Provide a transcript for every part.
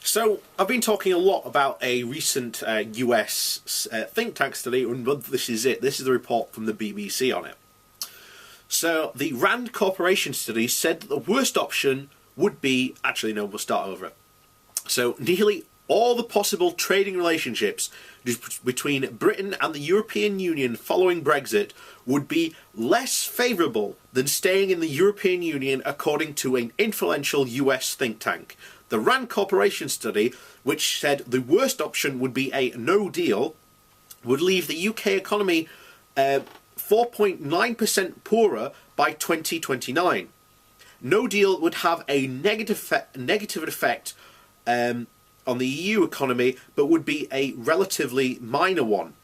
So, I've been talking a lot about a recent US think tank study, and this is it. This is the report from the BBC on it. So, the Rand Corporation study said that the worst option would be... Actually, no, we'll start over it. So, nearly all the possible trading relationships between Britain and the European Union following Brexit would be less favourable than staying in the European Union, according to an influential US think tank. The Rand Corporation study, which said the worst option would be a no deal, would leave the UK economy 4.9% poorer by 2029. No deal would have a negative effect on the EU economy, but would be a relatively minor one.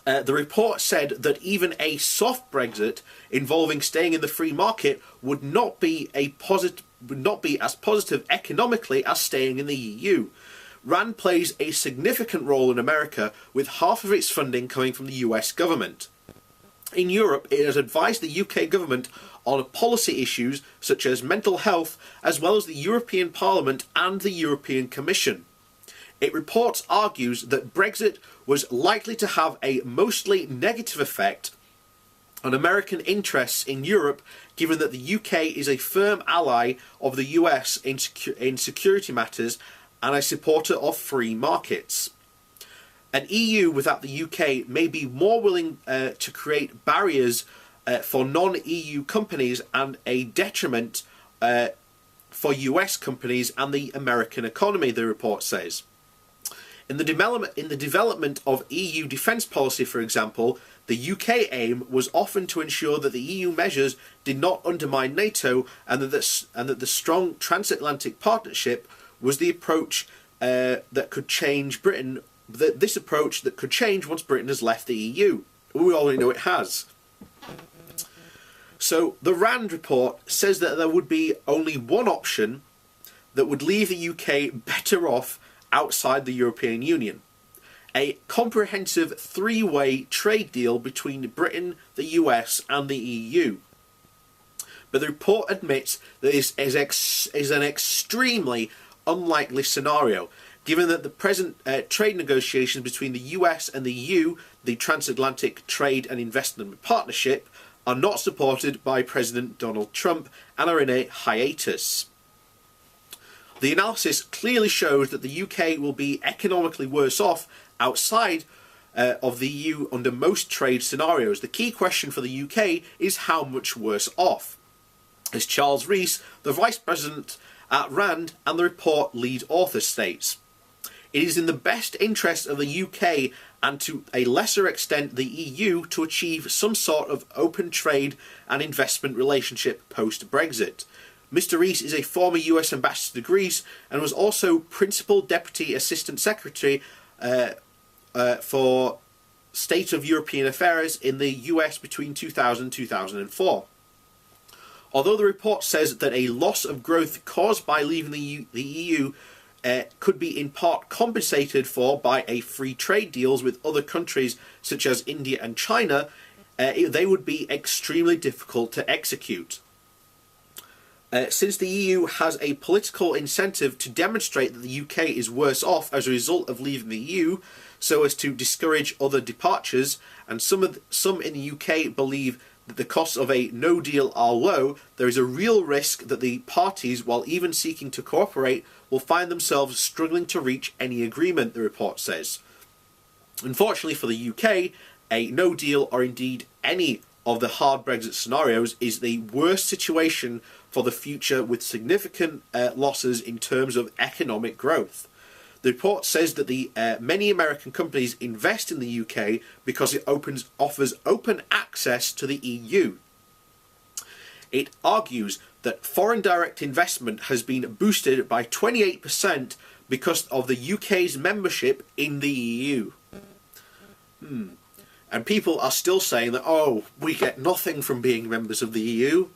The report said that even a soft Brexit involving staying in the free market would not be as positive economically as staying in the EU. Rand plays a significant role in America, with half of its funding coming from the US government. In Europe, it has advised the UK government on policy issues such as mental health, as well as the European Parliament and the European Commission. It argues that Brexit was likely to have a mostly negative effect on American interests in Europe, given that the UK is a firm ally of the US in security matters and a supporter of free markets. An EU without the UK may be more willing to create barriers for non-EU companies and a detriment for US companies and the American economy, the report says. In the development of EU defence policy, for example, the UK aim was often to ensure that the EU measures did not undermine NATO, and that the strong transatlantic partnership was the approach that could change Britain. This approach that could change once Britain has left the EU. We already know it has. So the Rand report says that there would be only one option that would leave the UK better off outside the European Union: a comprehensive three-way trade deal between Britain, the US and the EU. But the report admits that this is an extremely unlikely scenario, given that the present trade negotiations between the US and the EU, the Transatlantic Trade and Investment Partnership, are not supported by President Donald Trump and are in a hiatus. The analysis clearly shows that the UK will be economically worse off outside of the EU under most trade scenarios. The key question for the UK is how much worse off. As Charles Rees, the Vice President at Rand and the report lead author, states, it is in the best interest of the UK and to a lesser extent the EU to achieve some sort of open trade and investment relationship post-Brexit. Mr. Rees is a former US ambassador to Greece and was also Principal Deputy Assistant Secretary for State of European Affairs in the US between 2000 and 2004. Although the report says that a loss of growth caused by leaving the EU could be in part compensated for by a free trade deals with other countries such as India and China, they would be extremely difficult to execute. Since the EU has a political incentive to demonstrate that the UK is worse off as a result of leaving the EU, so as to discourage other departures, and some in the UK believe that the costs of a no deal are low, there is a real risk that the parties, while even seeking to cooperate, will find themselves struggling to reach any agreement, the report says. Unfortunately for the UK, a no deal, or indeed any of the hard Brexit scenarios, is the worst situation for the future, with significant losses in terms of economic growth. The report says that the many American companies invest in the UK because it offers open access to the EU. It argues that foreign direct investment has been boosted by 28% because of the UK's membership in the EU. And people are still saying that, oh, we get nothing from being members of the EU.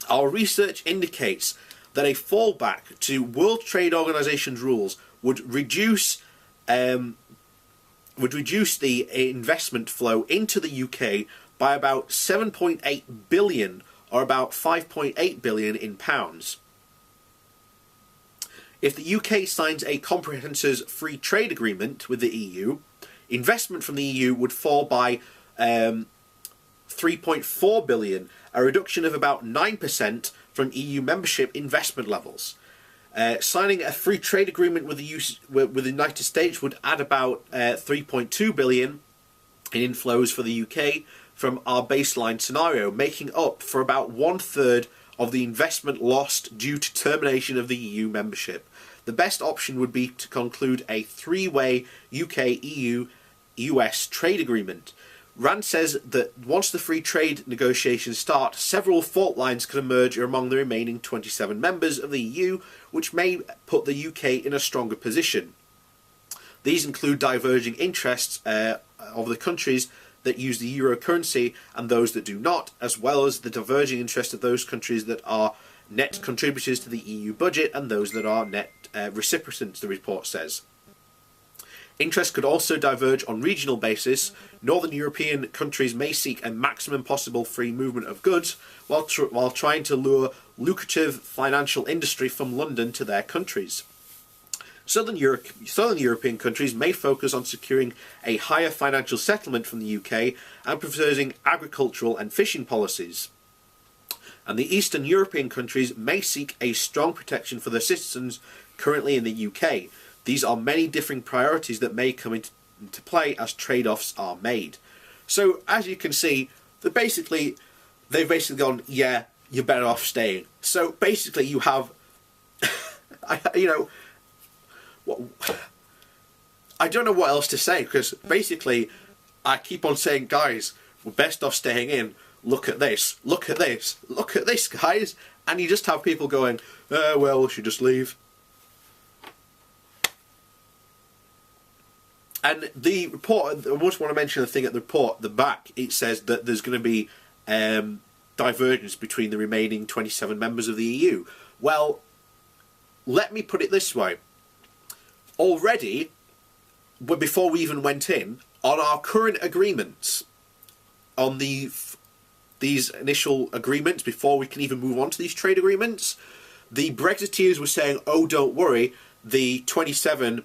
Our research indicates that a fallback to World Trade Organization's rules would reduce the investment flow into the UK by about 7.8 billion, or about 5.8 billion in pounds. If the UK signs a comprehensive free trade agreement with the EU, investment from the EU would fall by 3.4 billion, a reduction of about 9% from EU membership investment levels. Signing a free trade agreement with the United States would add about 3.2 billion in inflows for the UK from our baseline scenario, making up for about 1/3 of the investment lost due to termination of the EU membership. The best option would be to conclude a three-way UK-EU-US trade agreement. Rand says that once the free trade negotiations start, several fault lines could emerge among the remaining 27 members of the EU, which may put the UK in a stronger position. These include diverging interests of the countries that use the euro currency and those that do not, as well as the diverging interests of those countries that are net contributors to the EU budget and those that are net recipients, the report says. Interests could also diverge on regional basis. Northern European countries may seek a maximum possible free movement of goods while trying to lure lucrative financial industry from London to their countries. Southern European countries may focus on securing a higher financial settlement from the UK and preserving agricultural and fishing policies. And the Eastern European countries may seek a strong protection for their citizens currently in the UK. These are many differing priorities that may come into play as trade-offs are made. So, as you can see, they've basically gone, yeah, you're better off staying. So, basically, you have, I don't know what else to say, because basically, I keep on saying, guys, we're best off staying in. Look at this, look at this, look at this, guys. And you just have people going, well, we should just leave. And the report, I just want to mention the thing at the report, the back, it says that there's going to be divergence between the remaining 27 members of the EU. Well, let me put it this way. Already, before we even went in, on our current agreements, on these initial agreements, before we can even move on to these trade agreements, the Brexiteers were saying, oh, don't worry, the 27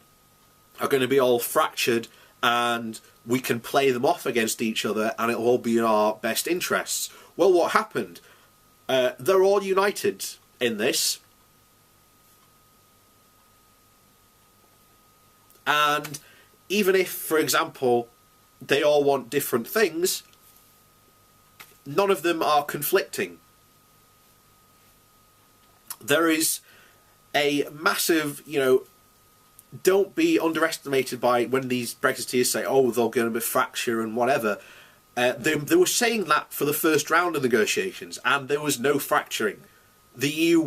are going to be all fractured and we can play them off against each other and it'll all be in our best interests. Well, what happened? They're all united in this. And even if, for example, they all want different things, none of them are conflicting. There is a massive, don't be underestimated by when these Brexiteers say, oh, they're going to be fracture and whatever. They were saying that for the first round of negotiations, and there was no fracturing. The EU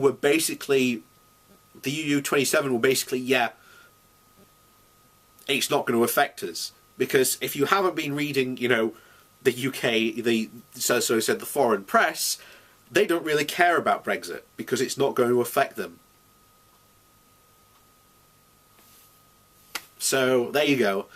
27 were basically, yeah, it's not going to affect us. Because if you haven't been reading, the UK, the foreign press, they don't really care about Brexit because it's not going to affect them. So, there you go.